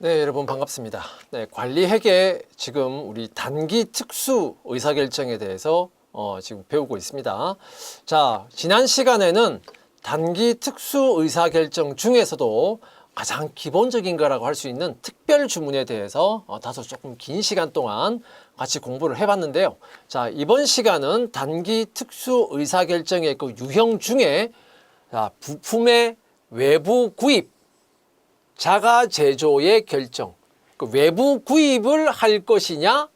네, 여러분 반갑습니다. 네, 관리회계 지금 우리 단기 특수 의사결정에 대해서 지금 배우고 있습니다. 자, 지난 시간에는 단기 특수 의사결정 중에서도 가장 기본적인 거라고 할 수 있는 특별 주문에 대해서 다소 조금 긴 시간 동안 같이 공부를 해봤는데요. 자, 이번 시간은 단기 특수 의사결정의 그 유형 중에 부품의 외부 구입, 자가 제조의 결정, 그 외부 구입을 할 것이냐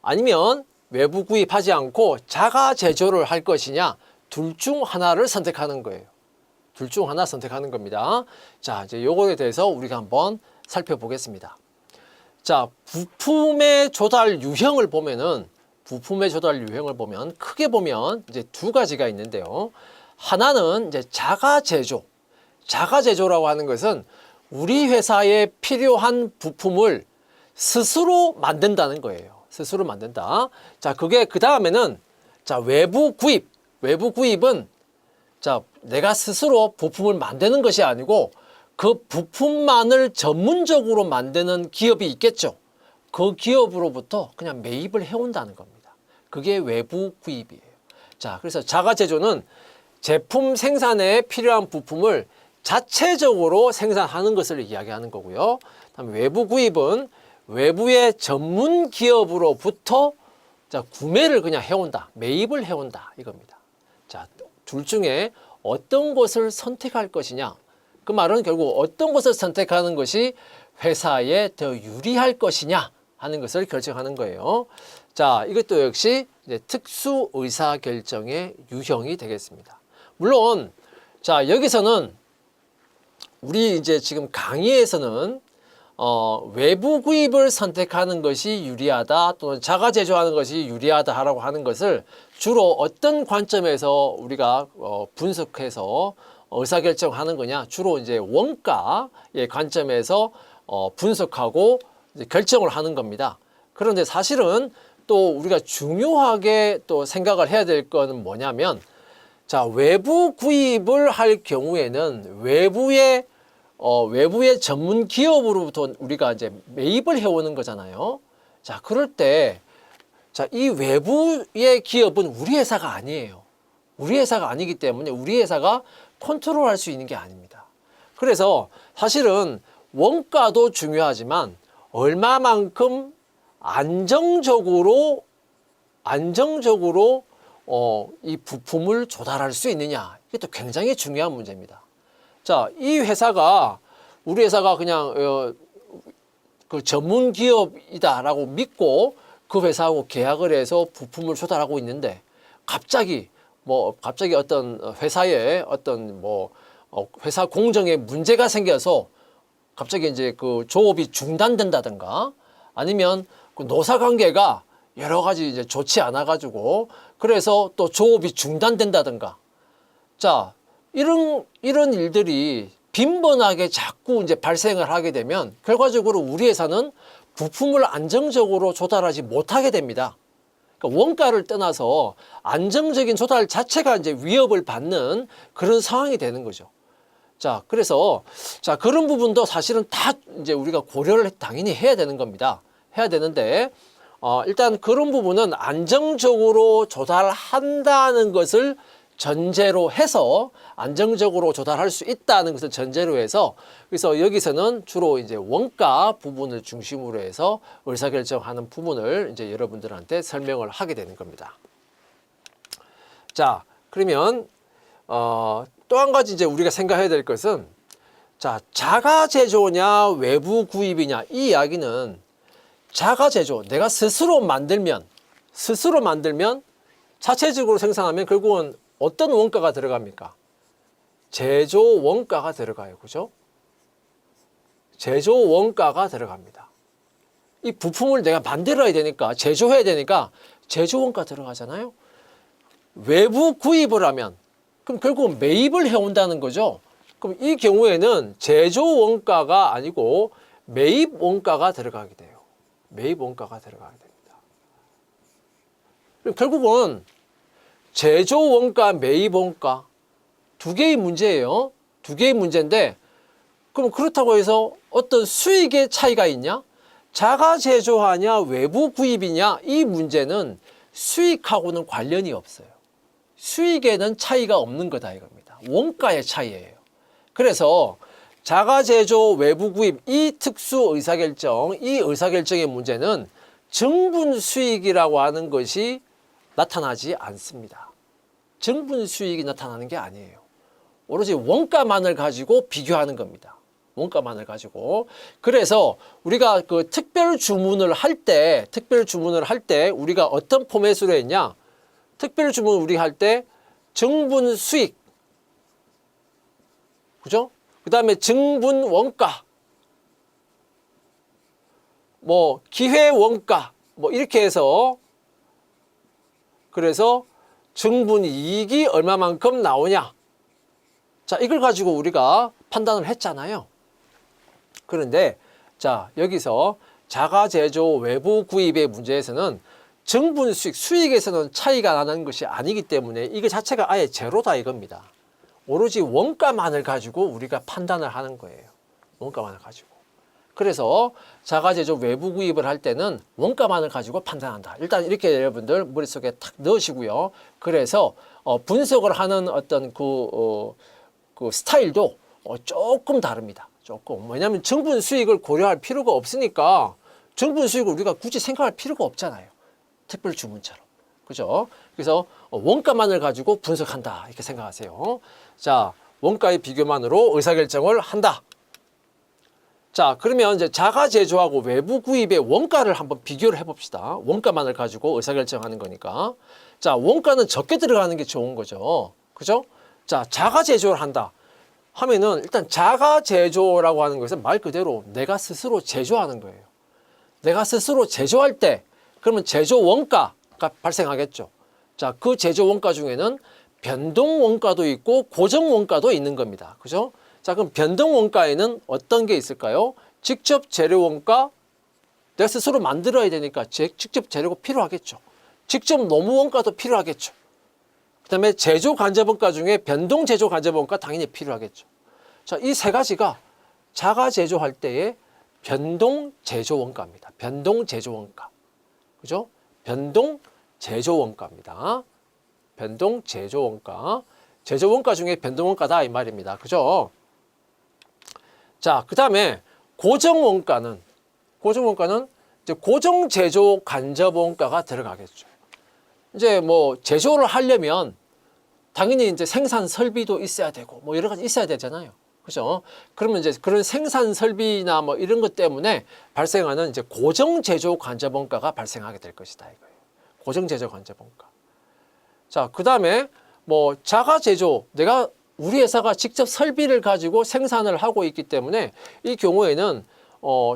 아니면 외부 구입하지 않고 자가 제조를 할 것이냐, 둘 중 하나를 선택하는 거예요. 둘 중 하나 선택하는 겁니다. 자, 이제 요거에 대해서 우리가 한번 살펴보겠습니다. 자, 부품의 조달 유형을 보면 크게 보면 이제 두 가지가 있는데요. 하나는 이제 자가 제조. 자가 제조라고 하는 것은 우리 회사에 필요한 부품을 스스로 만든다는 거예요. 스스로 만든다. 자, 그게 그 다음에는 자, 외부 구입. 외부 구입은 자, 내가 스스로 부품을 만드는 것이 아니고 그 부품만을 전문적으로 만드는 기업이 있겠죠. 그 기업으로부터 그냥 매입을 해온다는 겁니다. 그게 외부 구입이에요. 자, 그래서 자가 제조는 제품 생산에 필요한 부품을 자체적으로 생산하는 것을 이야기하는 거고요. 다음에 외부 구입은 외부의 전문 기업으로부터 자, 구매를 그냥 해온다. 매입을 해온다. 이겁니다. 자, 둘 중에 어떤 것을 선택할 것이냐. 그 말은 결국 어떤 것을 선택하는 것이 회사에 더 유리할 것이냐 하는 것을 결정하는 거예요. 자, 이것도 역시 이제 특수 의사결정의 유형이 되겠습니다. 물론, 자, 여기서는 우리 이제 지금 강의에서는 외부 구입을 선택하는 것이 유리하다 또는 자가 제조하는 것이 유리하다라고 하는 것을 주로 어떤 관점에서 우리가 분석해서 의사결정하는 거냐, 주로 이제 원가의 관점에서 분석하고 이제 결정을 하는 겁니다. 그런데 사실은 또 우리가 중요하게 또 생각을 해야 될 거는 뭐냐면, 자, 외부 구입을 할 경우에는 외부의 전문 기업으로부터 우리가 이제 매입을 해오는 거잖아요. 자, 그럴 때, 자, 이 외부의 기업은 우리 회사가 아니에요. 우리 회사가 아니기 때문에 우리 회사가 컨트롤할 수 있는 게 아닙니다. 그래서 사실은 원가도 중요하지만 얼마만큼 안정적으로 이 부품을 조달할 수 있느냐, 이게 또 굉장히 중요한 문제입니다. 자, 이 회사가 우리 회사가 그냥 그 전문 기업이다라고 믿고 그 회사하고 계약을 해서 부품을 조달하고 있는데 갑자기 어떤 회사에 어떤 회사 공정에 문제가 생겨서 갑자기 이제 그 조업이 중단된다든가 아니면 그 노사 관계가 여러 가지 이제 좋지 않아 가지고 그래서 또 조업이 중단된다든가, 자, 이런 일들이 빈번하게 자꾸 이제 발생을 하게 되면 결과적으로 우리 회사는 부품을 안정적으로 조달하지 못하게 됩니다. 그러니까 원가를 떠나서 안정적인 조달 자체가 이제 위협을 받는 그런 상황이 되는 거죠. 자, 그래서 자, 그런 부분도 사실은 다 이제 우리가 고려를 당연히 해야 되는 겁니다. 해야 되는데 일단 그런 부분은 안정적으로 조달한다는 것을 전제로 해서 안정적으로 조달할 수 있다는 것을 전제로 해서, 그래서 여기서는 주로 이제 원가 부분을 중심으로 해서 의사결정하는 부분을 이제 여러분들한테 설명을 하게 되는 겁니다. 자, 그러면 또 한 가지 이제 우리가 생각해야 될 것은, 자, 자가 제조냐 외부 구입이냐, 이 이야기는 자가 제조, 내가 스스로 만들면 자체적으로 생산하면 결국은 어떤 원가가 들어갑니까? 제조 원가가 들어가요. 그죠? 제조 원가가 들어갑니다. 이 부품을 내가 만들어야 되니까, 제조해야 되니까 제조 원가 들어가잖아요. 외부 구입을 하면 그럼 결국은 매입을 해온다는 거죠. 그럼 이 경우에는 제조 원가가 아니고 매입 원가가 들어가게 돼요. 매입 원가가 들어가게 됩니다. 그럼 결국은 제조 원가, 매입 원가 두 개의 문제예요. 두 개의 문제인데, 그럼 그렇다고 해서 어떤 수익의 차이가 있냐? 자가 제조하냐 외부 구입이냐? 이 문제는 수익하고는 관련이 없어요. 수익에는 차이가 없는 거다 이겁니다. 원가의 차이예요. 그래서 자가 제조 외부 구입 이 특수 의사결정, 이 의사결정의 문제는 정분 수익이라고 하는 것이 나타나지 않습니다. 정분 수익이 나타나는 게 아니에요. 오로지 원가만을 가지고 비교하는 겁니다. 원가만을 가지고. 그래서 우리가 그 특별 주문을 할 때 우리가 어떤 포맷으로 했냐? 특별 주문 우리 할 때 정분 수익, 그죠? 그 다음에 정분 원가, 뭐 기회 원가, 뭐 이렇게 해서 그래서 정분 이익이 얼마만큼 나오냐? 자, 이걸 가지고 우리가 판단을 했잖아요. 그런데 자, 여기서 자가 제조 외부 구입의 문제에서는 정분 수익, 수익에서는 차이가 나는 것이 아니기 때문에 이거 자체가 아예 제로다 이겁니다. 오로지 원가만을 가지고 우리가 판단을 하는 거예요. 원가만을 가지고. 그래서 자가 제조 외부 구입을 할 때는 원가만을 가지고 판단한다. 일단 이렇게 여러분들 머릿속에 탁 넣으시고요. 그래서 분석을 하는 어떤 그 스타일도 조금 다릅니다. 조금. 왜냐하면 정분 수익을 고려할 필요가 없으니까 정분 수익을 우리가 굳이 생각할 필요가 없잖아요. 특별 주문처럼. 그죠? 그래서 원가만을 가지고 분석한다. 이렇게 생각하세요. 자, 원가의 비교만으로 의사결정을 한다. 자, 그러면 이제 자가 제조하고 외부 구입의 원가를 한번 비교를 해봅시다. 원가만을 가지고 의사결정하는 거니까. 자, 원가는 적게 들어가는 게 좋은 거죠. 그죠? 자, 자가 제조를 한다 하면은 일단 자가 제조라고 하는 것은 말 그대로 내가 스스로 제조하는 거예요. 내가 스스로 제조할 때 그러면 제조 원가가 발생하겠죠. 자, 그 제조 원가 중에는 변동 원가도 있고 고정 원가도 있는 겁니다. 그죠? 자, 그럼 변동 원가에는 어떤 게 있을까요? 직접 재료 원가, 내가 스스로 만들어야 되니까 직접 재료가 필요하겠죠. 직접 노무 원가도 필요하겠죠. 그 다음에 제조 간접 원가 중에 변동 제조 간접 원가 당연히 필요하겠죠. 자, 이 세 가지가 자가 제조할 때의 변동 제조 원가입니다. 변동 제조 원가. 그죠? 변동 제조 원가입니다. 변동 제조 원가. 제조 원가 중에 변동 원가다 이 말입니다. 그죠? 자, 그 다음에 고정 원가는 이제 고정 제조 간접 원가가 들어가겠죠. 이제 뭐 제조를 하려면 당연히 이제 생산 설비도 있어야 되고 뭐 여러 가지 있어야 되잖아요. 그죠? 그러면 이제 그런 생산 설비나 뭐 이런 것 때문에 발생하는 이제 고정 제조 간접 원가가 발생하게 될 것이다 이거예요. 고정 제조 간접 원가. 자, 그 다음에 뭐 자가 제조, 우리 회사가 직접 설비를 가지고 생산을 하고 있기 때문에 이 경우에는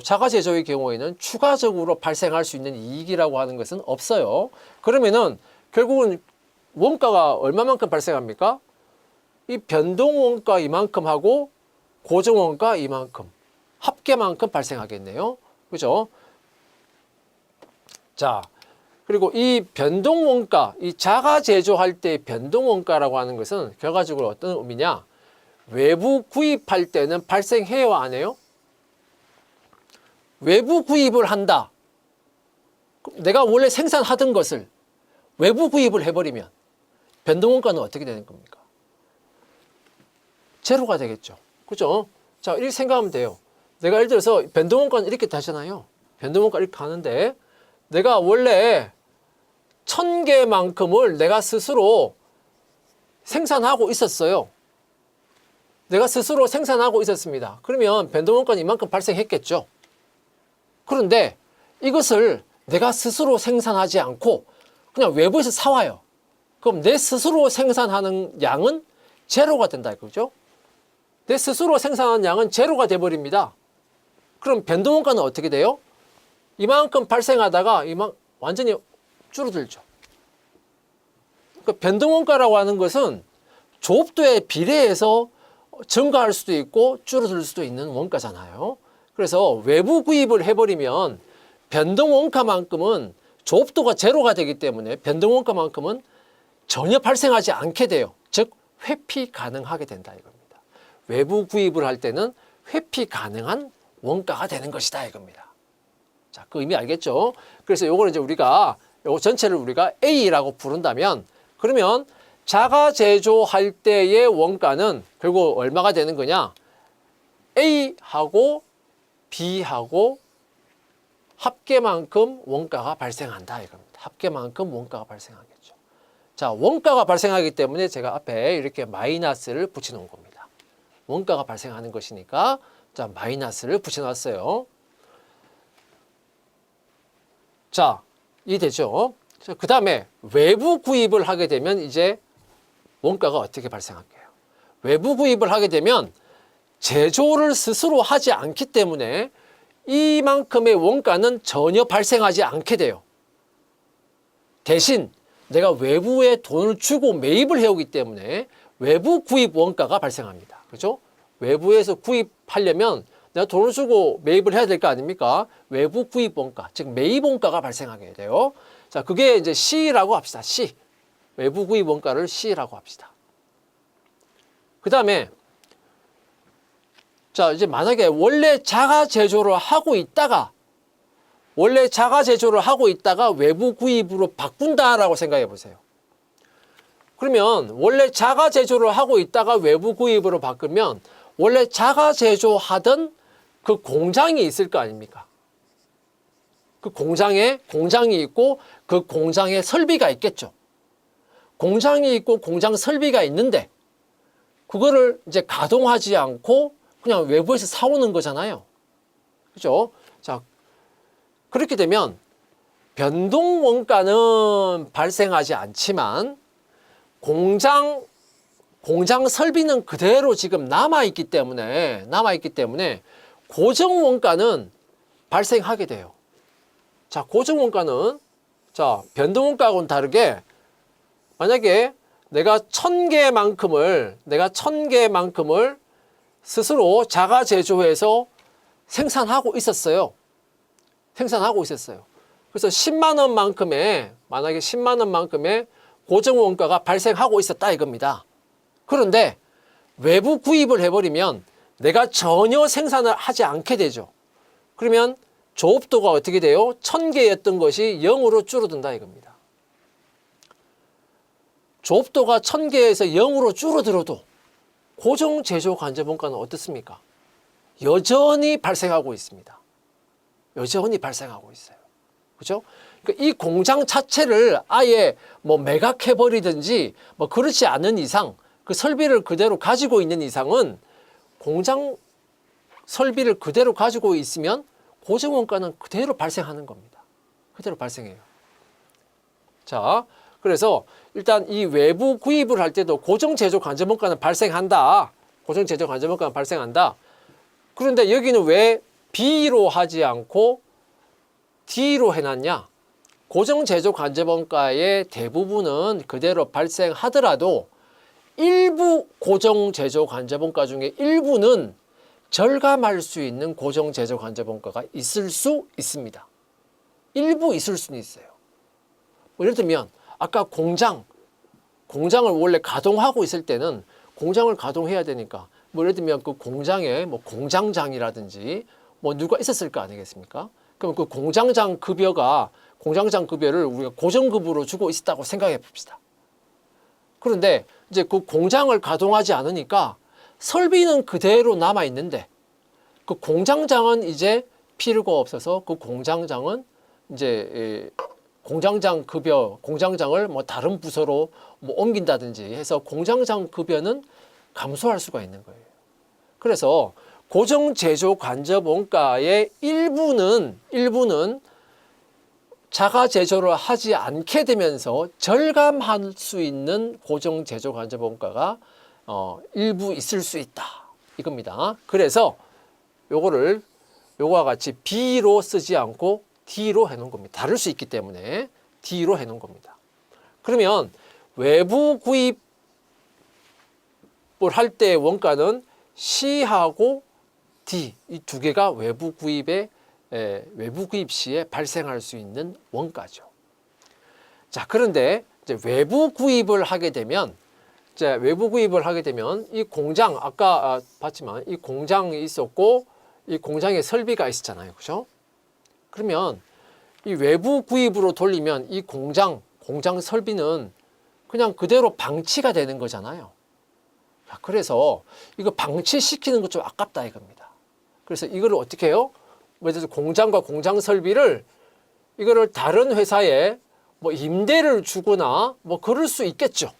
자가 제조의 경우에는 추가적으로 발생할 수 있는 이익이라고 하는 것은 없어요. 그러면은 결국은 원가가 얼마만큼 발생합니까? 이 변동 원가 이만큼 하고 고정 원가 이만큼 합계만큼 발생하겠네요. 그죠? 자, 그리고 이 변동 원가, 이 자가 제조할 때 변동 원가라고 하는 것은 결과적으로 어떤 의미냐? 외부 구입할 때는 발생해요, 안 해요? 외부 구입을 한다. 내가 원래 생산하던 것을 외부 구입을 해버리면 변동 원가는 어떻게 되는 겁니까? 제로가 되겠죠. 그죠? 자, 이렇게 생각하면 돼요. 내가 예를 들어서 변동 원가는 이렇게 되잖아요. 변동 원가 이렇게 가는데 내가 원래 1000개만큼을 내가 스스로 생산하고 있었어요. 내가 스스로 생산하고 있었습니다. 그러면 변동 원가는 이만큼 발생했겠죠. 그런데 이것을 내가 스스로 생산하지 않고 그냥 외부에서 사와요. 그럼 내 스스로 생산하는 양은 제로가 된다 이거죠. 내 스스로 생산하는 양은 제로가 돼버립니다. 그럼 변동 원가는 어떻게 돼요? 이만큼 발생하다가 완전히 줄어들죠. 그러니까 변동 원가라고 하는 것은 조업도에 비례해서 증가할 수도 있고 줄어들 수도 있는 원가잖아요. 그래서 외부 구입을 해버리면 변동 원가만큼은 조업도가 제로가 되기 때문에 변동 원가만큼은 전혀 발생하지 않게 돼요. 즉 회피 가능하게 된다 이겁니다. 외부 구입을 할 때는 회피 가능한 원가가 되는 것이다 이겁니다. 자, 그 의미 알겠죠? 그래서 요거는 이제 우리가 요 전체를 우리가 A라고 부른다면 그러면 자가 제조할 때의 원가는 결국 얼마가 되는 거냐? A하고 B하고 합계만큼 원가가 발생한다 이겁니다. 합계만큼 원가가 발생하겠죠. 자, 원가가 발생하기 때문에 제가 앞에 이렇게 마이너스를 붙여놓은 겁니다. 원가가 발생하는 것이니까 자, 마이너스를 붙여놨어요. 자, 이해되죠? 그 다음에 외부 구입을 하게 되면 이제 원가가 어떻게 발생할까요? 외부 구입을 하게 되면 제조를 스스로 하지 않기 때문에 이만큼의 원가는 전혀 발생하지 않게 돼요. 대신 내가 외부에 돈을 주고 매입을 해오기 때문에 외부 구입 원가가 발생합니다. 그렇죠? 외부에서 구입하려면 내가 돈을 주고 매입을 해야 될 거 아닙니까? 외부 구입 원가, 즉 매입 원가가 발생하게 돼요. 자, 그게 이제 C라고 합시다. C. 외부 구입 원가를 C라고 합시다. 그 다음에 자, 이제 만약에 원래 자가 제조를 하고 있다가 외부 구입으로 바꾼다라고 생각해 보세요. 그러면 원래 자가 제조를 하고 있다가 외부 구입으로 바꾸면 원래 자가 제조하던 그 공장이 있을 거 아닙니까? 그 공장이 있고 그 공장에 설비가 있겠죠. 공장이 있고 공장 설비가 있는데 그거를 이제 가동하지 않고 그냥 외부에서 사오는 거잖아요. 그죠? 자, 그렇게 되면 변동 원가는 발생하지 않지만 공장 설비는 그대로 지금 남아있기 때문에 고정 원가는 발생하게 돼요. 자, 고정 원가는 자, 변동 원가하고는 다르게 만약에 내가 1000개만큼을 스스로 자가 제조해서 생산하고 있었어요. 그래서 10만 원만큼의 만약에 10만 원만큼의 고정 원가가 발생하고 있었다 이겁니다. 그런데 외부 구입을 해버리면 내가 전혀 생산을 하지 않게 되죠. 그러면 조업도가 어떻게 돼요? 1000개였던 것이 0으로 줄어든다 이겁니다. 조업도가 1000개에서 0으로 줄어들어도 고정 제조 간접 원가는 어떻습니까? 여전히 발생하고 있습니다. 여전히 발생하고 있어요. 그죠? 그러니까 이 공장 자체를 아예 뭐 매각해버리든지 뭐 그렇지 않은 이상 그 설비를 그대로 가지고 있는 이상은 공장 설비를 그대로 가지고 있으면 고정 원가는 그대로 발생하는 겁니다. 그대로 발생해요. 자, 그래서 일단 이 외부 구입을 할 때도 고정 제조 간접 원가는 발생한다. 고정 제조 간접 원가는 발생한다. 그런데 여기는 왜 B로 하지 않고 D로 해놨냐? 고정 제조 간접 원가의 대부분은 그대로 발생하더라도 일부 고정 제조 간접 원가 중에 일부는 절감할 수 있는 고정 제조 간접 원가가 있을 수 있습니다. 일부 있을 수는 있어요. 뭐 예를 들면 아까 공장을 원래 가동하고 있을 때는 공장을 가동해야 되니까 뭐 예를 들면 그 공장에 뭐 공장장이라든지 뭐 누가 있었을 거 아니겠습니까? 그럼 그 공장장 급여를 우리가 고정급으로 주고 있었다고 생각해 봅시다. 그런데 이제 그 공장을 가동하지 않으니까 설비는 그대로 남아 있는데 그 공장장은 이제 필요가 없어서 그 공장장은 이제 공장장 급여, 공장장을 뭐 다른 부서로 뭐 옮긴다든지 해서 공장장 급여는 감소할 수가 있는 거예요. 그래서 고정 제조 간접 원가의 일부는 자가 제조를 하지 않게 되면서 절감할 수 있는 고정 제조 간접 원가가 일부 있을 수 있다 이겁니다. 그래서 요거와 같이 B로 쓰지 않고 D로 해놓은 겁니다. 다를 수 있기 때문에 D로 해놓은 겁니다. 그러면 외부 구입을 할 때 원가는 C하고 D 이 두 개가 외부 구입 시에 발생할 수 있는 원가죠. 자, 그런데 이제 외부 구입을 하게 되면 이 공장 아까 봤지만 이 공장이 있었고 이 공장에 설비가 있었잖아요. 그죠? 그러면 이 외부 구입으로 돌리면 이 공장 설비는 그냥 그대로 방치가 되는 거잖아요. 그래서 이거 방치시키는 거 좀 아깝다 이겁니다. 그래서 이거를 어떻게 해요? 예를 들어서 공장과 공장 설비를 이거를 다른 회사에 뭐 임대를 주거나 뭐 그럴 수 있겠죠.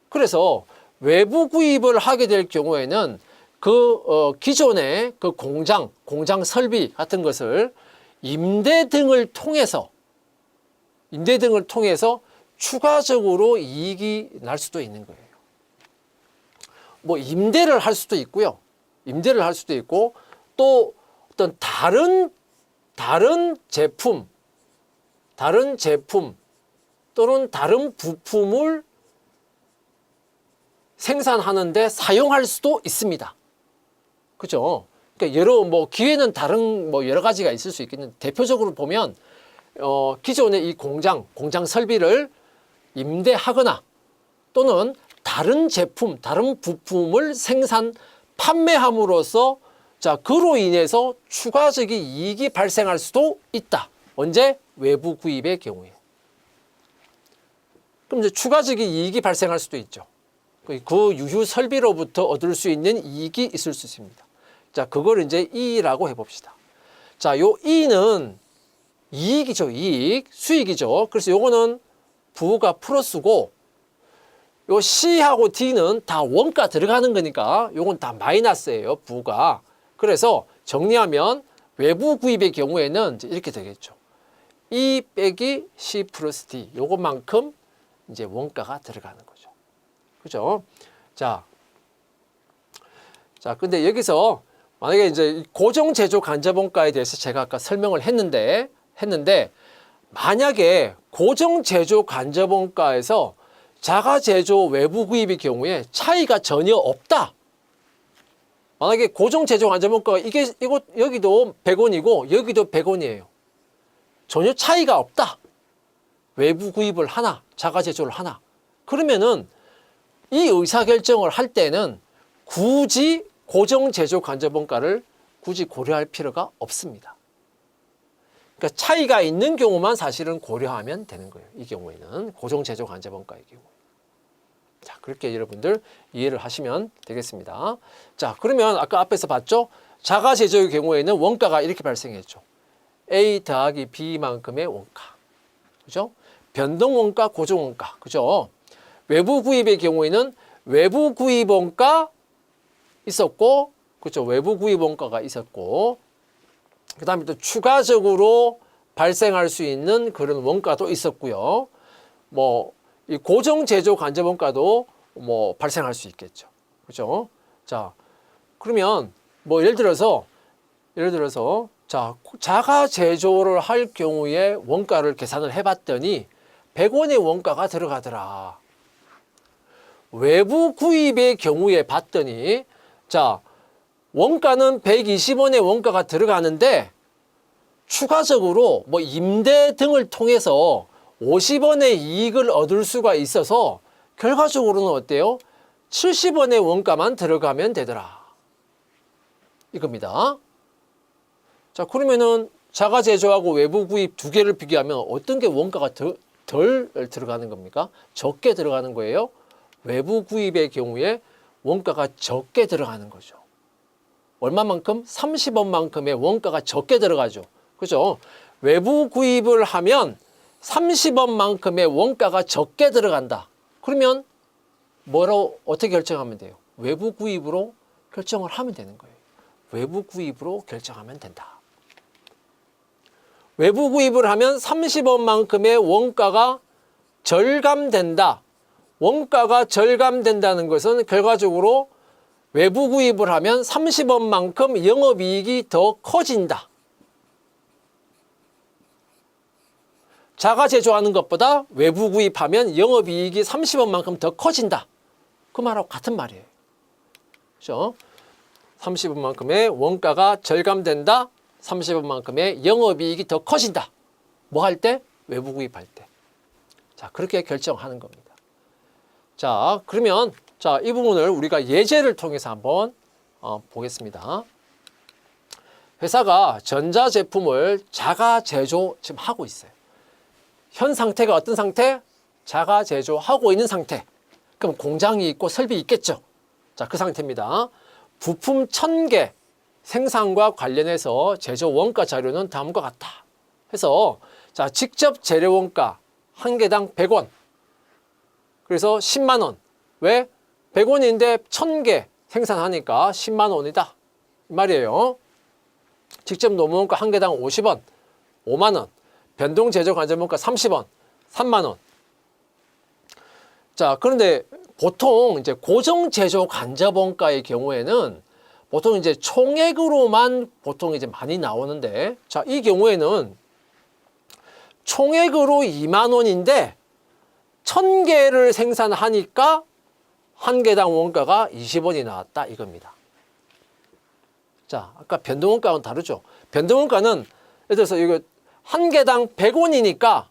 그래서 외부 구입을 하게 될 경우에는 기존의 그 공장 설비 같은 것을 임대 등을 통해서 추가적으로 이익이 날 수도 있는 거예요. 뭐 임대를 할 수도 있고요. 임대를 할 수도 있고 또 어떤 다른 제품 또는 다른 부품을 생산하는데 사용할 수도 있습니다. 그죠? 그러니까 기회는 여러 가지가 있을 수 있겠는데 대표적으로 보면 기존의 이 공장 설비를 임대하거나 또는 다른 제품, 다른 부품을 판매함으로써 그로 인해서 추가적인 이익이 발생할 수도 있다. 언제? 외부 구입의 경우에. 그럼 이제 추가적인 이익이 발생할 수도 있죠. 그 유휴 설비로부터 얻을 수 있는 이익이 있을 수 있습니다. 그걸 이제 E라고 해봅시다. 요 E는 이익이죠. 수익이죠. 그래서 요거는 부가 플러스고 요 C하고 D는 다 원가 들어가는 거니까 요건 다 마이너스예요. 부가. 그래서 정리하면 외부 구입의 경우에는 이제 이렇게 되겠죠. E 빼기 C 플러스 D 요것만큼 이제 원가가 들어가는 거죠. 그죠? 근데 여기서 만약에 이제 고정 제조 간접 원가에 대해서 제가 아까 설명을 했는데 만약에 고정 제조 간접 원가에서 자가 제조 외부 구입의 경우에 차이가 전혀 없다. 만약에 고정 제조 간접 원가가 여기도 100원이고 여기도 100원이에요. 전혀 차이가 없다. 외부 구입을 하나, 자가 제조를 하나. 그러면은 이 의사결정을 할 때는 굳이 고정 제조 간접 원가를 굳이 고려할 필요가 없습니다. 그러니까 차이가 있는 경우만 사실은 고려하면 되는 거예요. 이 경우에는 고정 제조 간접 원가의 경우. 그렇게 여러분들 이해를 하시면 되겠습니다. 그러면 아까 앞에서 봤죠? 자가 제조의 경우에는 원가가 이렇게 발생했죠. A 더하기 B만큼의 원가. 그죠? 변동 원가, 고정 원가. 그죠? 외부 구입의 경우에는 외부 구입 원가 있었고, 그렇죠? 외부 구입 원가가 있었고, 그 다음에 또 추가적으로 발생할 수 있는 그런 원가도 있었고요. 이 고정 제조 간접 원가도 발생할 수 있겠죠. 그렇죠? 그러면 예를 들어서 자가 제조를 할 경우에 원가를 계산을 해봤더니 100원의 원가가 들어가더라. 외부 구입의 경우에 봤더니 원가는 120원의 원가가 들어가는데 추가적으로 임대 등을 통해서 50원의 이익을 얻을 수가 있어서 결과적으로는 어때요? 70원의 원가만 들어가면 되더라. 이겁니다. 그러면은 자가 제조하고 외부 구입 두 개를 비교하면 어떤 게 원가가 덜 들어가는 겁니까? 적게 들어가는 거예요. 외부 구입의 경우에 원가가 적게 들어가는 거죠. 얼마만큼? 30원만큼의 원가가 적게 들어가죠. 그죠? 외부 구입을 하면 30원만큼의 원가가 적게 들어간다. 그러면 어떻게 결정하면 돼요? 외부 구입으로 결정을 하면 되는 거예요. 외부 구입으로 결정하면 된다. 외부 구입을 하면 30원만큼의 원가가 절감된다. 원가가 절감된다는 것은 결과적으로 외부 구입을 하면 30원만큼 영업이익이 더 커진다. 자가 제조하는 것보다 외부 구입하면 영업이익이 30원만큼 더 커진다. 그 말하고 같은 말이에요. 그렇죠? 30원만큼의 원가가 절감된다. 30원만큼의 영업이익이 더 커진다. 뭐 할 때? 외부 구입할 때. 그렇게 결정하는 겁니다. 그러면 이 부분을 우리가 예제를 통해서 한번 보겠습니다. 회사가 전자제품을 자가 제조 지금 하고 있어요. 현 상태가 어떤 상태? 자가 제조하고 있는 상태. 그럼 공장이 있고 설비 있겠죠. 자, 그 상태입니다. 부품 1000개 생산과 관련해서 제조 원가 자료는 다음과 같다. 해서 자, 직접 재료 원가 한 개당 100원. 그래서 10만 원. 왜? 100원인데 1000개 생산하니까 10만 원이다. 이 말이에요. 직접 노무 원가 한 개당 50원. 5만 원. 변동 제조 간접 원가 30원. 3만 원. 자, 그런데 보통 이제 고정 제조 간접 원가의 경우에는 보통 이제 총액으로만 보통 이제 많이 나오는데, 자, 이 경우에는 총액으로 2만 원인데 1000개를 생산하니까 한 개당 원가가 20원이 나왔다 이겁니다. 자, 아까 변동원가는 다르죠. 변동원가는 예를 들어서 이거 한 개당 100원이니까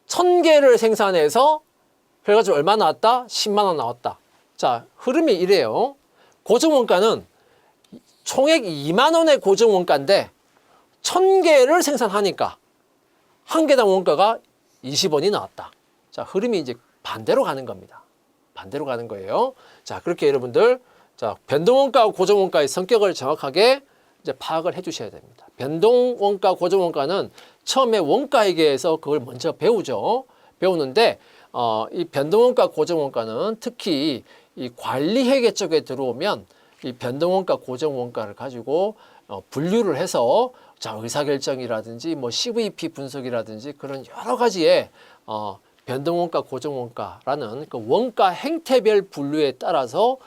1000개를 생산해서 그래가지고 얼마 나왔다? 10만 원 나왔다. 자, 흐름이 이래요. 고정원가는 총액 2만 원의 고정원가인데 1000개를 생산하니까 한 개당 원가가 20원이 나왔다. 자, 흐름이 이제 반대로 가는 겁니다. 반대로 가는 거예요. 자, 그렇게 여러분들 자, 변동원가와 고정원가의 성격을 정확하게 이제 파악을 해 주셔야 됩니다. 변동원가, 고정원가는 처음에 원가에게서 그걸 먼저 배우죠. 배우는데 이 변동원가, 고정원가는 특히 이 관리회계 쪽에 들어오면 이 변동원가, 고정원가를 가지고 분류를 해서 자, 의사결정이라든지 뭐 CVP 분석이라든지 그런 여러 가지의 변동원가, 고정원가라는 그 원가 행태별 분류에 따라서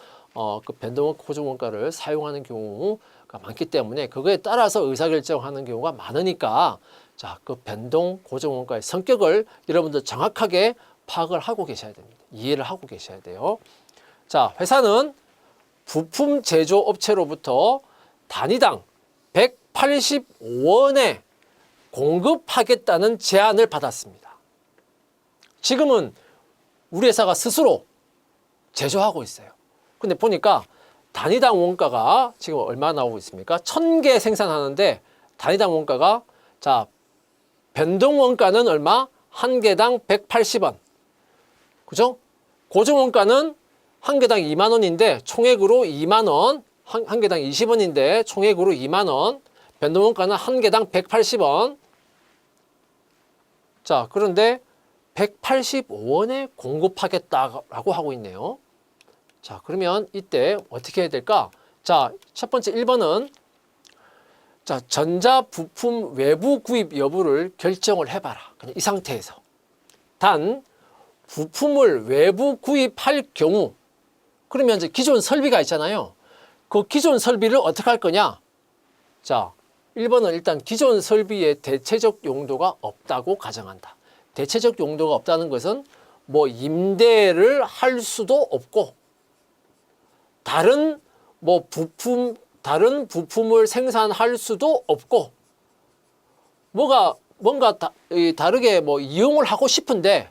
그 변동원가, 고정원가를 사용하는 경우가 많기 때문에 그거에 따라서 의사결정하는 경우가 많으니까 자, 그 변동, 고정원가의 성격을 여러분들 정확하게 파악을 하고 계셔야 됩니다. 이해를 하고 계셔야 돼요. 자, 회사는 부품 제조 업체로부터 단위당 185원에 공급하겠다는 제안을 받았습니다. 지금은 우리 회사가 스스로 제조하고 있어요. 근데 보니까 단위당 원가가 지금 얼마 나오고 있습니까? 1000개 생산하는데 단위당 원가가 자, 변동 원가는 얼마? 한 개당 180원. 그죠? 고정 원가는 한 개당 2만 원인데 총액으로 2만 원. 한 개당 20원인데 총액으로 2만 원. 변동 원가는 한 개당 180원. 자, 그런데 185원에 공급하겠다라고 하고 있네요. 자, 그러면 이때 어떻게 해야 될까? 자, 첫 번째 1번은 자, 전자부품 외부 구입 여부를 결정을 해봐라. 그냥 이 상태에서. 단, 부품을 외부 구입할 경우, 그러면 이제 기존 설비가 있잖아요. 그 기존 설비를 어떻게 할 거냐? 자, 1번은 일단 기존 설비의 대체적 용도가 없다고 가정한다. 대체적 용도가 없다는 것은 뭐 임대를 할 수도 없고, 다른 부품을 생산할 수도 없고, 뭔가 다르게 뭐 이용을 하고 싶은데,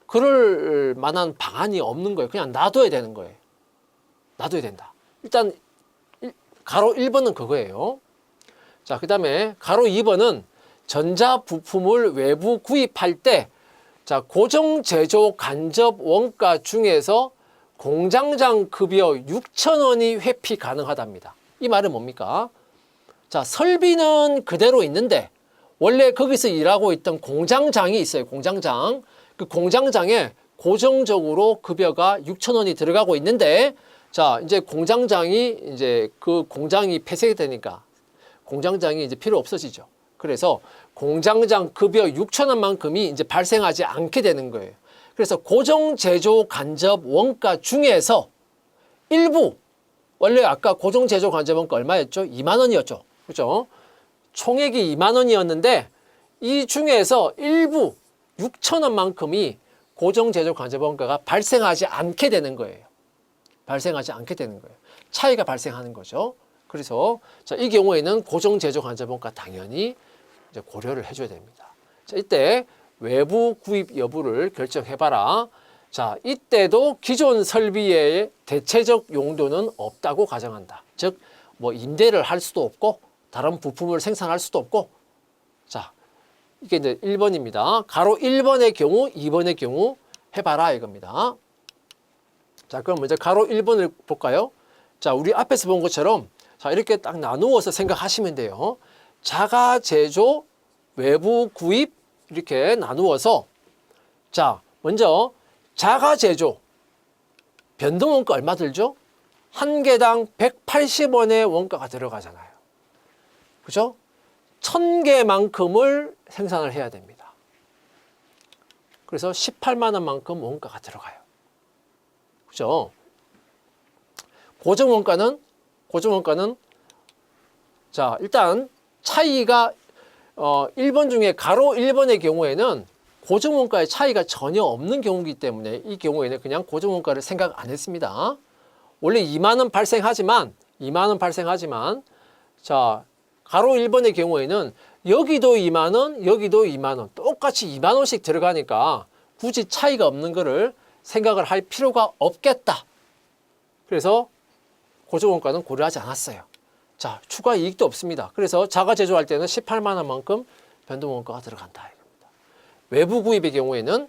그럴 만한 방안이 없는 거예요. 그냥 놔둬야 되는 거예요. 놔둬야 된다. 일단, 가로 1번은 그거예요. 자, 그 다음에 가로 2번은 전자부품을 외부 구입할 때, 자, 고정 제조 간접 원가 중에서 공장장 급여 6,000원이 회피 가능하답니다. 이 말은 뭡니까? 자, 설비는 그대로 있는데 원래 거기서 일하고 있던 공장장이 있어요. 공장장. 그 공장장에 고정적으로 급여가 6,000원이 들어가고 있는데 자, 이제 공장장이 이제 그 공장이 폐쇄되니까 공장장이 이제 필요 없어지죠. 그래서 공장장 급여 6,000원만큼이 이제 발생하지 않게 되는 거예요. 그래서 고정 제조 간접 원가 중에서 일부, 원래 아까 고정 제조 간접 원가 얼마였죠? 2만 원이었죠. 그죠? 총액이 2만 원이었는데 이 중에서 일부 6,000원만큼이 고정 제조 간접 원가가 발생하지 않게 되는 거예요. 발생하지 않게 되는 거예요. 차이가 발생하는 거죠. 그래서 자, 이 경우에는 고정 제조 간접 원가 당연히 이제 고려를 해줘야 됩니다. 자, 이때 외부 구입 여부를 결정해봐라. 자, 이때도 기존 설비의 대체적 용도는 없다고 가정한다. 즉, 뭐 임대를 할 수도 없고 다른 부품을 생산할 수도 없고. 자, 이게 이제 1번입니다. 가로 1번의 경우, 2번의 경우 해봐라 이겁니다. 자, 그럼 먼저 가로 1번을 볼까요? 자, 우리 앞에서 본 것처럼 자, 이렇게 딱 나누어서 생각하시면 돼요. 자가 제조, 외부 구입 이렇게 나누어서 자, 먼저 자가 제조 변동원가 얼마 들죠? 한 개당 180원의 원가가 들어가잖아요. 그죠? 1000개만큼을 생산을 해야 됩니다. 그래서 18만 원만큼 원가가 들어가요. 그죠? 고정원가는 자, 일단 차이가 1번 중에 가로 1번의 경우에는 고정원가의 차이가 전혀 없는 경우이기 때문에 이 경우에는 그냥 고정원가를 생각 안 했습니다. 원래 2만 원 발생하지만 자, 가로 1번의 경우에는 여기도 2만 원, 여기도 2만 원 똑같이 2만 원씩 들어가니까 굳이 차이가 없는 거를 생각을 할 필요가 없겠다. 그래서 고정원가는 고려하지 않았어요. 자, 추가 이익도 없습니다. 그래서 자가 제조할 때는 18만 원만큼 변동원가가 들어간다 이겁니다. 외부 구입의 경우에는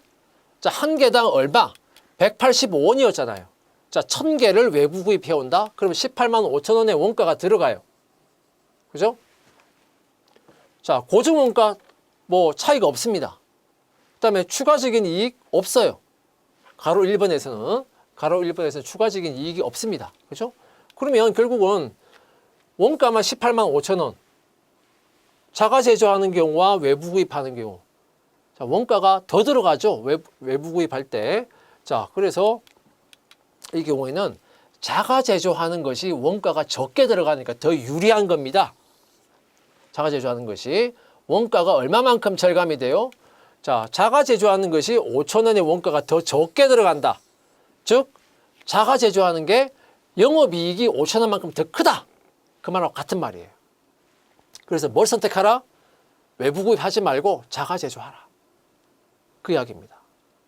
자, 한 개당 얼마? 185원이었잖아요. 자, 1000개를 외부 구입해 온다. 그러면 18만 5천 원의 원가가 들어가요. 그죠? 자, 고정원가 뭐 차이가 없습니다. 그다음에 추가적인 이익 없어요. 가로 1번에서는 추가적인 이익이 없습니다. 그죠? 그러면 결국은 원가만 18만 5천 원. 자가 제조하는 경우와 외부 구입하는 경우. 자, 원가가 더 들어가죠. 외부 구입할 때. 자, 그래서 이 경우에는 자가 제조하는 것이 원가가 적게 들어가니까 더 유리한 겁니다. 자가 제조하는 것이 원가가 얼마만큼 절감이 돼요? 자, 자가 제조하는 것이 5천 원의 원가가 더 적게 들어간다. 즉, 자가 제조하는 게 영업이익이 5천 원만큼 더 크다. 그 말하고 같은 말이에요. 그래서 뭘 선택하라? 외부 구입하지 말고 자가 제조하라. 그 이야기입니다.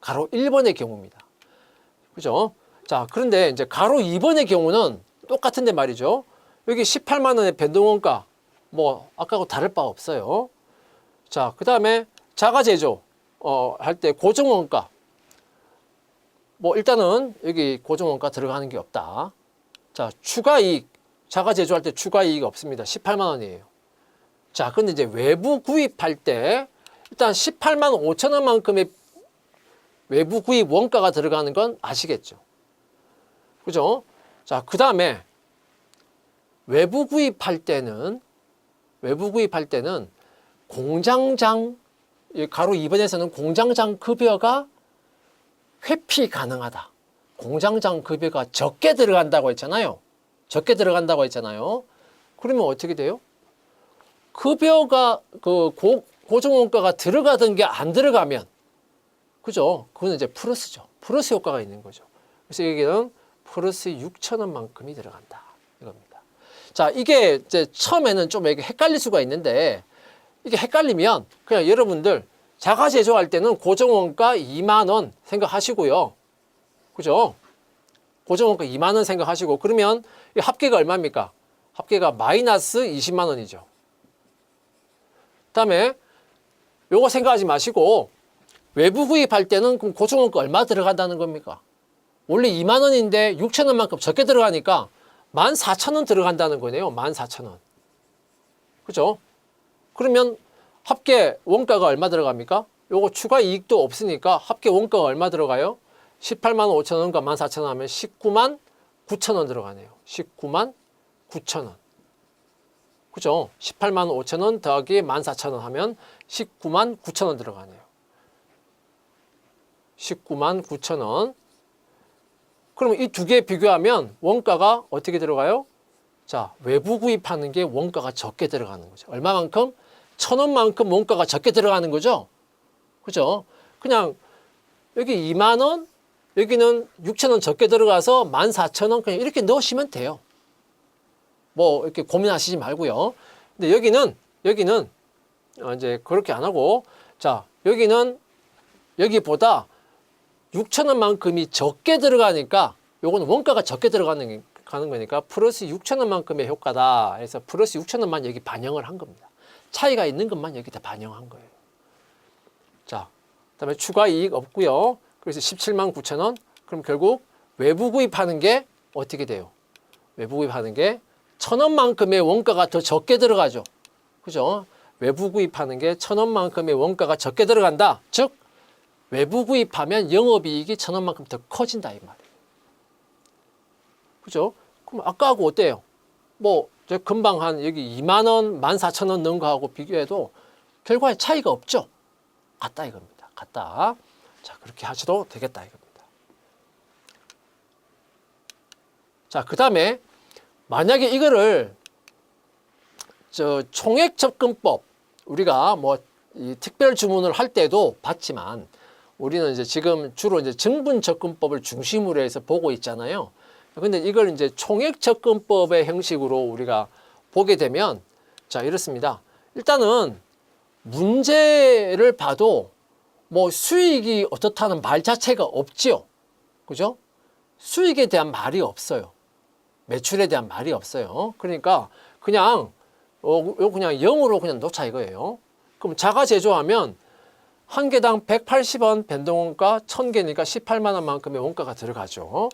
가로 1번의 경우입니다. 그죠? 자, 그런데 이제 가로 2번의 경우는 똑같은데 말이죠. 여기 18만 원의 변동원가, 뭐 아까하고 다를 바 없어요. 자, 그 다음에 자가 제조 할 때 고정원가. 뭐 일단은 여기 고정원가 들어가는 게 없다. 자, 추가이익. 자가 제조할 때 추가이익이 없습니다. 18만 원이에요. 자, 근데 이제 외부 구입할 때 일단 18만 5천 원만큼의 외부 구입 원가가 들어가는 건 아시겠죠? 그죠? 자, 그 다음에 외부 구입할 때는 공장장, 가로 2번에서는 공장장 급여가 회피 가능하다. 공장장 급여가 적게 들어간다고 했잖아요. 그러면 어떻게 돼요? 급여가 고정원가가 들어가던 게 안 들어가면, 그죠? 그거는 이제 플러스죠. 플러스 효과가 있는 거죠. 그래서 여기는 플러스 6천 원만큼이 들어간다 이겁니다. 자, 이게 이제 처음에는 좀 이게 헷갈릴 수가 있는데, 이게 헷갈리면 그냥 여러분들 자가 제조할 때는 고정원가 2만 원 생각하시고요. 그죠? 고정원가 2만 원 생각하시고, 그러면 이 합계가 얼마입니까? 합계가 마이너스 20만 원이죠. 그다음에 요거 생각하지 마시고 외부 구입할 때는 그럼 고정원가 얼마 들어간다는 겁니까? 원래 2만 원인데 6천 원만큼 적게 들어가니까 14,000원 들어간다는 거네요. 14,000원. 그죠? 그러면 합계 원가가 얼마 들어갑니까? 요거 추가 이익도 없으니까 합계 원가가 얼마 들어가요? 18만 5천 원과 14,000원 하면 19만 9천 원 들어가네요. 19만 9천 원. 그죠? 18만 5천 원 더하기 14,000원 하면 19만 9천 원 들어가네요. 19만 9천 원. 그러면 이 두 개 비교하면 원가가 어떻게 들어가요? 자, 외부 구입하는 게 원가가 적게 들어가는 거죠. 얼마만큼? 1,000원만큼 원가가 적게 들어가는 거죠. 그죠? 그냥 여기 2만 원, 여기는 6천 원 적게 들어가서 14,000원 그냥 이렇게 넣으시면 돼요. 뭐 이렇게 고민하시지 말고요. 근데 여기는 이제 그렇게 안 하고, 자, 여기는 여기보다 6천 원만큼이 적게 들어가니까 요거는 원가가 적게 들어가는 하는 거니까 플러스 6,000원만큼의 효과다 해서 플러스 6,000원만 여기 반영을 한 겁니다. 차이가 있는 것만 여기다 반영한 거예요. 자, 그다음에 추가 이익 없고요. 그래서 17만 9,000원. 그럼 결국 외부 구입하는 게 어떻게 돼요? 외부 구입하는 게 1,000원만큼의 원가가 더 적게 들어가죠. 그죠? 외부 구입하는 게 1,000원만큼의 원가가 적게 들어간다. 즉 외부 구입하면 영업이익이 1,000원만큼 더 커진다 이 말이에요. 그죠? 그럼 아까하고 어때요? 뭐 저 금방 한 여기 2만 원, 14,000원 넣은 거하고 비교해도 결과에 차이가 없죠. 같다 이겁니다. 같다. 자, 그렇게 하셔도 되겠다 이겁니다. 자, 그다음에 만약에 이거를 저 총액 접근법 우리가 뭐 이 특별 주문을 할 때도 봤지만 우리는 이제 지금 주로 이제 증분 접근법을 중심으로 해서 보고 있잖아요. 근데 이걸 이제 총액 접근법의 형식으로 우리가 보게 되면 자, 이렇습니다. 일단은 문제를 봐도 뭐 수익이 어떻다는 말 자체가 없지요. 그죠? 수익에 대한 말이 없어요. 매출에 대한 말이 없어요. 그러니까 그냥 그냥 0으로 그냥 놓자 이거예요. 그럼 자가 제조하면 한 개당 180원 변동원가 1,000개니까 18만 원만큼의 원가가 들어가죠.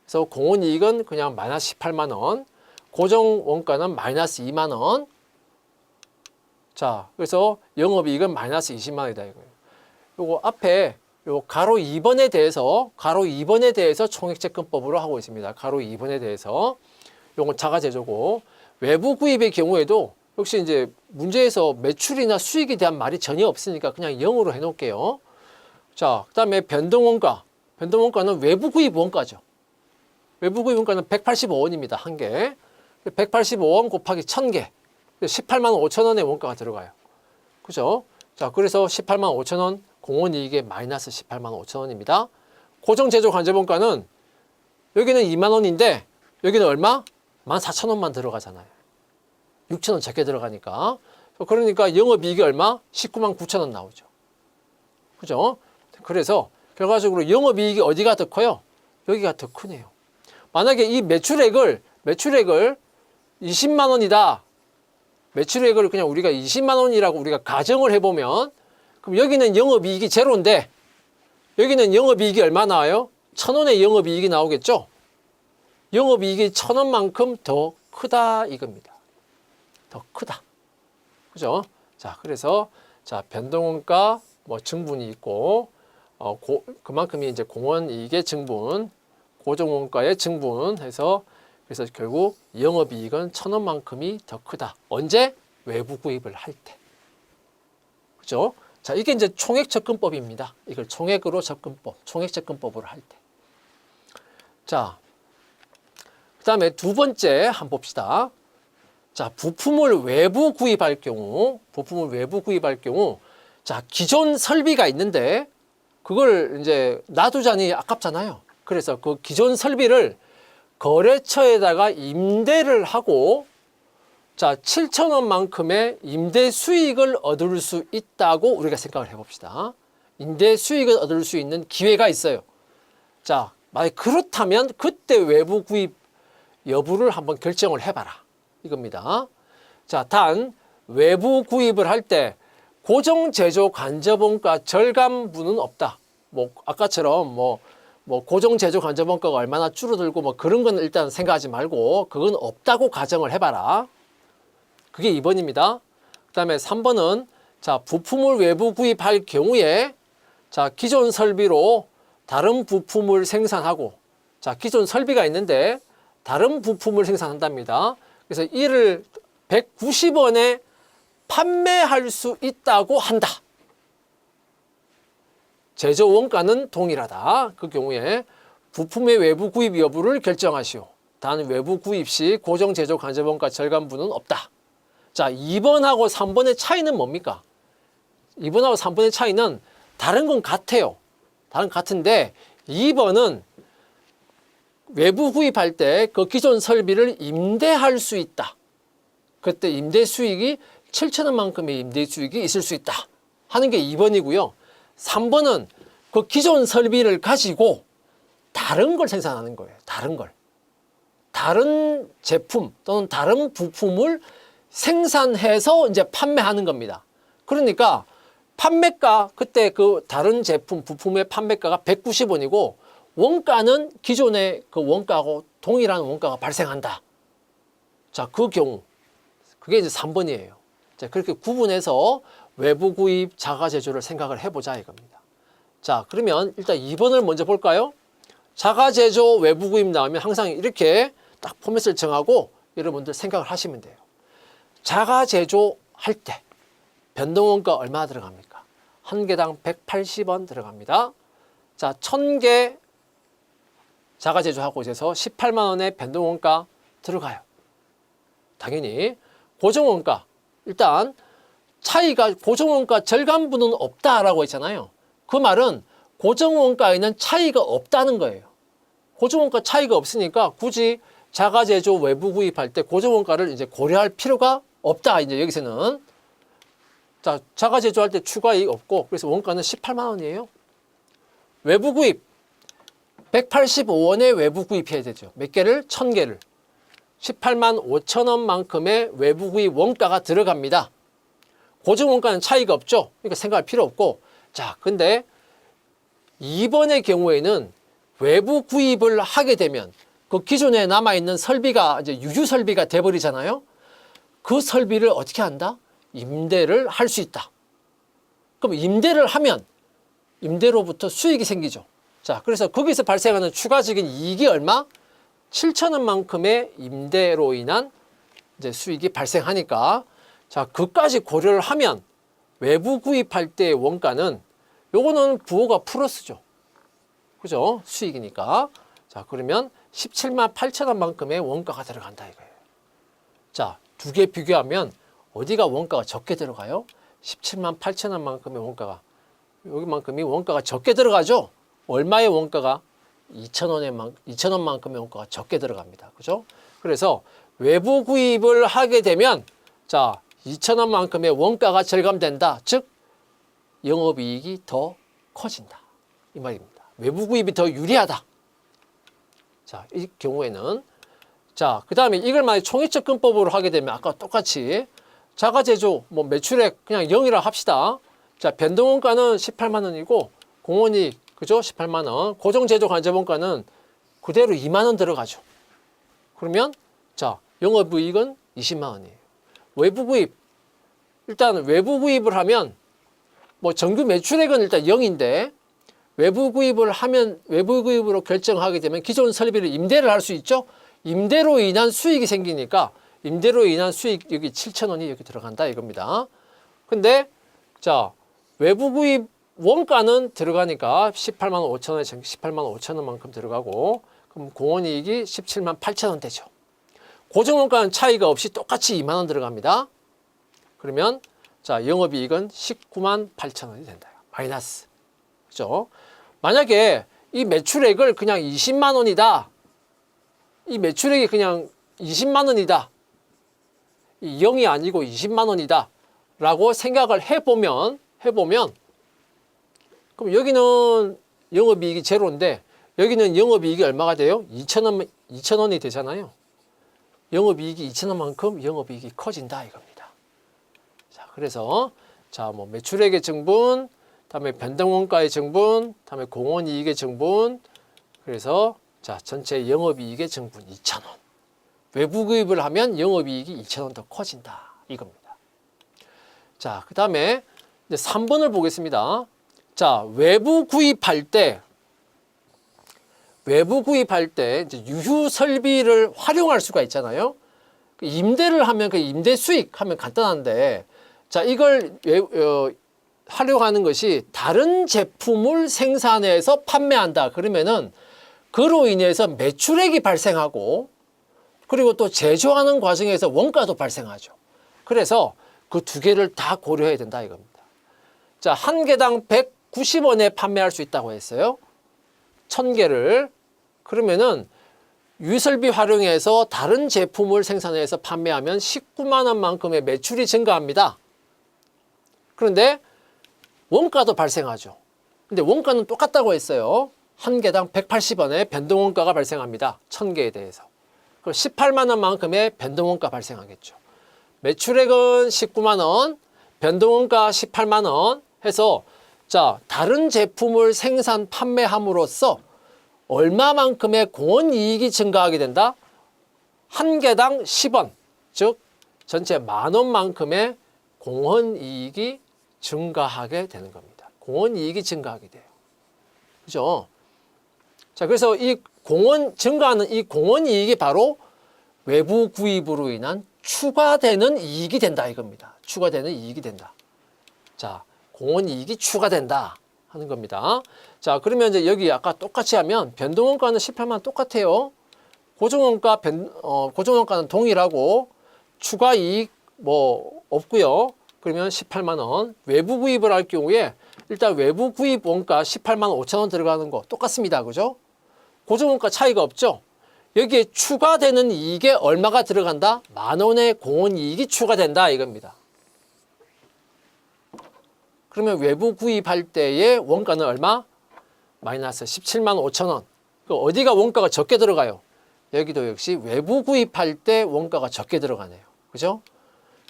그래서 공원이익은 그냥 마이너스 18만 원, 고정 원가는 마이너스 2만 원. 자, 그래서 영업이익은 마이너스 20만 원이다 이거예요. 요거 앞에 요 가로 2번에 대해서 총액접근법으로 하고 있습니다. 가로 2번에 대해서 요건 자가 제조고 외부 구입의 경우에도 역시 이제 문제에서 매출이나 수익에 대한 말이 전혀 없으니까 그냥 0으로 해놓을게요. 자, 그다음에 변동원가. 변동원가는 외부 구입 원가죠. 외부 구입 원가는 185원입니다. 한 개. 185원 곱하기 1,000개. 18만 5천 원의 원가가 들어가요. 그죠? 자, 그래서 18만 5천 원, 공원이익의 마이너스 18만 5천 원입니다. 고정제조 간접원가는 여기는 2만 원인데 여기는 얼마? 14,000원만 들어가잖아요. 6천 원 적게 들어가니까. 그러니까 영업이익이 얼마? 19만 9천 원 나오죠. 그죠? 그래서 결과적으로 영업이익이 어디가 더 커요? 여기가 더 크네요. 만약에 이 매출액을 20만 원이다. 매출액을 그냥 우리가 20만 원이라고 우리가 가정을 해보면 그럼 여기는 영업이익이 제로인데 여기는 영업이익이 얼마 나와요? 1,000원의 영업이익이 나오겠죠? 영업이익이 1,000원만큼 더 크다 이겁니다. 더 크다. 그죠? 자, 그래서 자, 변동원가 뭐 증분이 있고 그만큼이 이제 공원이익의 증분, 고정원가의 증분해서 그래서 결국 영업이익은 1,000원만큼이 더 크다. 언제? 외부 구입을 할 때. 그죠? 자, 이게 이제 총액 접근법입니다. 이걸 총액으로 접근법, 총액 접근법으로 할 때. 자, 그다음에 두 번째 한번 봅시다. 자, 부품을 외부 구입할 경우, 자, 기존 설비가 있는데 그걸 이제 놔두자니 아깝잖아요. 그래서 그 기존 설비를 거래처에다가 임대를 하고 자, 7,000원만큼의 임대 수익을 얻을 수 있다고 우리가 생각을 해봅시다. 임대 수익을 얻을 수 있는 기회가 있어요. 자, 만약 그렇다면 그때 외부 구입 여부를 한번 결정을 해봐라. 이겁니다. 자, 단 외부 구입을 할 때 고정 제조 간접원가 절감분은 없다. 뭐 아까처럼 뭐 고정 제조 간접원가가 얼마나 줄어들고 뭐 그런 건 일단 생각하지 말고 그건 없다고 가정을 해봐라. 그게 2번입니다. 그다음에 3번은 자, 부품을 외부 구입할 경우에 자, 기존 설비로 다른 부품을 생산하고 자, 기존 설비가 있는데 다른 부품을 생산한답니다. 그래서 이를 190원에 판매할 수 있다고 한다. 제조 원가는 동일하다. 그 경우에 부품의 외부 구입 여부를 결정하시오. 단 외부 구입 시 고정 제조 간접원가 절감분은 없다. 자, 2번하고 3번의 차이는 뭡니까? 2번하고 3번의 차이는 다른 건 같아요. 다른 같은데 2번은 외부 구입할 때 그 기존 설비를 임대할 수 있다. 그때 임대 수익이 7,000원만큼의 임대 수익이 있을 수 있다 하는 게 2번이고요. 3번은 그 기존 설비를 가지고 다른 걸 생산하는 거예요. 다른 다른 제품 또는 다른 부품을 생산해서 이제 판매하는 겁니다. 그러니까 판매가 그때 그 다른 제품 부품의 판매가가 190원이고 원가는 기존의 그 원가하고 동일한 원가가 발생한다. 자, 그 경우 그게 이제 3번이에요. 자, 그렇게 구분해서 외부 구입 자가 제조를 생각을 해보자 이겁니다. 자, 그러면 일단 2번을 먼저 볼까요? 자가 제조 외부 구입 나오면 항상 이렇게 딱 포맷을 정하고 여러분들 생각을 하시면 돼요. 자가 제조할 때 변동원가 얼마 들어갑니까? 한 개당 180원 들어갑니다. 자, 1000개 자가 제조하고 있어서 18만 원의 변동원가 들어가요. 당연히 고정원가, 일단 차이가 고정원가 절감분은 없다라고 했잖아요. 그 말은 고정원가에는 차이가 없다는 거예요. 고정원가 차이가 없으니까 굳이 자가 제조 외부 구입할 때 고정원가를 이제 고려할 필요가 없다. 이제 여기서는 자, 자가 제조할 때 추가 이익 없고 그래서 원가는 18만 원이에요. 외부 구입 185원에 외부 구입해야 되죠. 몇 개를? 1000개를. 18만 5천 원만큼의 외부 구입 원가가 들어갑니다. 고정 원가는 차이가 없죠. 그러니까 생각할 필요 없고. 자, 근데 2번의 경우에는 외부 구입을 하게 되면 그 기존에 남아있는 설비가 이제 유휴 설비가 돼버리잖아요. 그 설비를 어떻게 한다? 임대를 할 수 있다. 그럼 임대를 하면 임대로부터 수익이 생기죠. 자, 그래서 거기서 발생하는 추가적인 이익이 얼마? 7,000원만큼의 임대로 인한 이제 수익이 발생하니까 자, 그까지 고려를 하면 외부 구입할 때의 원가는 요거는 부호가 플러스죠. 그죠? 수익이니까. 자, 그러면 17만 8천 원만큼의 원가가 들어간다 이거예요. 자, 두 개 비교하면 어디가 원가가 적게 들어가요? 17만 8천 원만큼의 원가가 여기만큼이 원가가 적게 들어가죠. 얼마의 원가가 2,000원만큼의 원가가 적게 들어갑니다. 그죠? 그래서 외부 구입을 하게 되면 자, 2,000원만큼의 원가가 절감된다. 즉 영업이익이 더 커진다. 이 말입니다. 외부 구입이 더 유리하다. 자, 이 경우에는 자, 그 다음에 이걸 만약 총액적근법으로 하게 되면 아까 똑같이 자가 제조 뭐 매출액 그냥 0이라 합시다. 자, 변동원가는 18만 원이고 공원이익 그죠? 18만 원. 고정 제조 간접원가는 그대로 2만 원 들어가죠. 그러면 자, 영업이익은 20만 원이에요. 외부 구입 일단 외부 구입을 하면 뭐 정규 매출액은 일단 0인데 외부 구입을 하면 외부 구입으로 결정하게 되면 기존 설비를 임대를 할 수 있죠. 임대로 인한 수익이 생기니까 임대로 인한 수익 여기 7,000원이 여기 들어간다 이겁니다. 근데 자, 외부 구입 원가는 들어가니까 18만 5천 원에 18만 5천 원만큼 들어가고 그럼 공원이익이 17만 8천 원 되죠. 고정원가는 차이가 없이 똑같이 2만 원 들어갑니다. 그러면 자, 영업이익은 19만 8천 원이 된다. 마이너스. 그죠? 만약에 이 매출액을 그냥 20만 원이다. 이 매출액이 그냥 20만 원이다. 이 0이 아니고 20만 원이다. 라고 생각을 해보면 그럼 여기는 영업이익이 제로인데 여기는 영업이익이 얼마가 돼요? 2,000원이 되잖아요. 영업이익이 2,000원만큼 영업이익이 커진다 이겁니다. 자, 그래서 자, 뭐 매출액의 증분, 다음에 변동원가의 증분, 다음에 공원이익의 증분, 그래서 자, 전체 영업이익의 증분 2,000원. 외부 구입을 하면 영업이익이 2,000원 더 커진다 이겁니다. 자, 그 다음에 3번을 보겠습니다. 자, 외부 구입할 때 이제 유휴 설비를 활용할 수가 있잖아요. 임대를 하면 그 임대 수익 하면 간단한데 자, 이걸 활용하는 것이 다른 제품을 생산해서 판매한다. 그러면은 그로 인해서 매출액이 발생하고 그리고 또 제조하는 과정에서 원가도 발생하죠. 그래서 그 두 개를 다 고려해야 된다 이겁니다. 자, 한 개당 190원에 판매할 수 있다고 했어요. 1000개를. 그러면은 유설비 활용해서 다른 제품을 생산해서 판매하면 19만 원만큼의 매출이 증가합니다. 그런데 원가도 발생하죠. 근데 원가는 똑같다고 했어요. 한 개당 180원의 변동원가가 발생합니다. 1000개에 대해서. 그 18만 원만큼의 변동원가 발생하겠죠. 매출액은 19만 원, 변동원가 18만 원 해서 자, 다른 제품을 생산 판매함으로써 얼마만큼의 공원이익이 증가하게 된다? 한 개당 10원, 즉 전체 만 원만큼의 공원이익이 증가하게 되는 겁니다. 공원이익이 증가하게 돼요. 그죠? 자, 그래서 이 증가하는 이 공원이익이 바로 외부 구입으로 인한 추가되는 이익이 된다 이겁니다. 추가되는 이익이 된다. 자, 공원이익이 추가된다 하는 겁니다. 자, 그러면 이제 여기 아까 똑같이 하면 변동원가는 18만 원 똑같아요. 고정원가는 동일하고 추가이익 뭐 없고요. 그러면 18만 원. 외부 구입을 할 경우에 일단 외부 구입 원가 18만 5천 원 들어가는 거 똑같습니다. 그죠? 고정원가 차이가 없죠? 여기에 추가되는 이익에 얼마가 들어간다? 만 원의 공원이익이 추가된다 이겁니다. 그러면 외부 구입할 때의 원가는 얼마? 마이너스 17만 5천 원. 어디가 원가가 적게 들어가요? 여기도 역시 외부 구입할 때 원가가 적게 들어가네요. 그죠?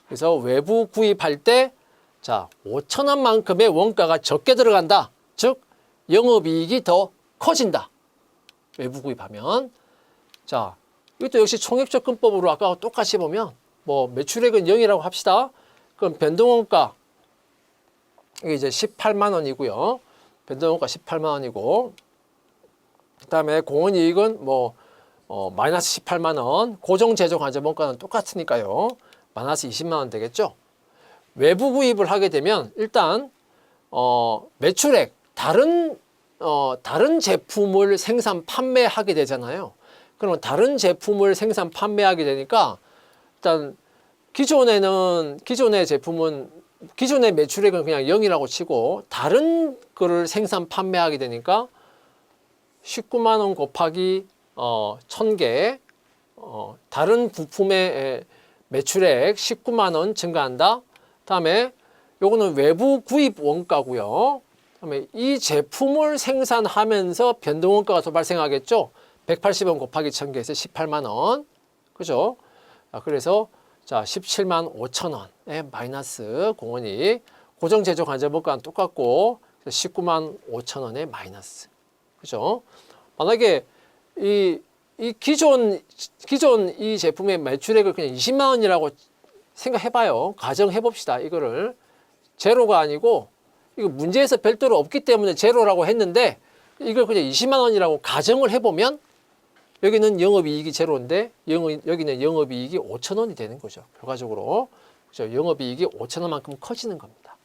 그래서 외부 구입할 때 자, 5천 원만큼의 원가가 적게 들어간다. 즉 영업이익이 더 커진다. 외부 구입하면. 자, 이것도 역시 총액접근법으로 아까 똑같이 보면 뭐 매출액은 0이라고 합시다. 그럼 변동원가 이게 이제 18만 원이고요. 변동원가 18만 원이고 그다음에 공원이익은 뭐 마이너스 18만 원. 고정제조관제원가는 똑같으니까요. 마이너스 20만 원 되겠죠. 외부 구입을 하게 되면 일단 매출액 다른 제품을 생산 판매하게 되잖아요. 그러면 다른 제품을 생산 판매하게 되니까 일단 기존의 제품은 기존의 매출액은 그냥 0이라고 치고 다른 거를 생산 판매하게 되니까 19만 원 곱하기 1000개 다른 부품의 매출액 19만 원 증가한다. 다음에 요거는 외부 구입 원가고요. 그다음에 이 제품을 생산하면서 변동원가가 더 발생하겠죠. 180원 곱하기 1000개에서 18만 원. 그죠? 그래서 자, 17만 5천 원의 마이너스 공원이익. 고정제조관제원가는 똑같고 19만 5천 원의 마이너스. 그죠? 만약에 이 기존 이 제품의 매출액을 그냥 20만 원이라고 생각해봐요. 가정해봅시다. 이거를 제로가 아니고 이거 문제에서 별도로 없기 때문에 제로라고 했는데 이걸 그냥 20만 원이라고 가정을 해보면 여기는 영업이익이 제로인데 여기는 영업이익이 5천 원이 되는 거죠. 결과적으로 그렇죠? 영업이익이 5천 원만큼 커지는 겁니다.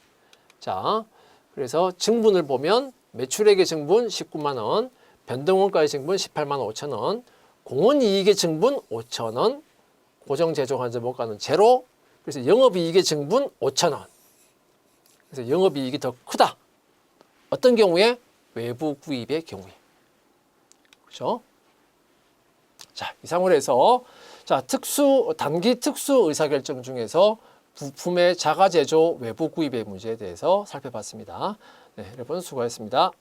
자, 그래서 증분을 보면 매출액의 증분 19만 원, 변동원가의 증분 18만 5천 원, 공원이익의 증분 5천 원, 고정제조관제원가는 제로. 그래서 영업이익의 증분 5천 원. 그래서 영업이익이 더 크다. 어떤 경우에? 외부 구입의 경우에. 그렇죠? 자, 이상으로 해서 자, 단기 특수 의사결정 중에서 부품의 자가제조 외부 구입의 문제에 대해서 살펴봤습니다. 네, 여러분 수고하셨습니다.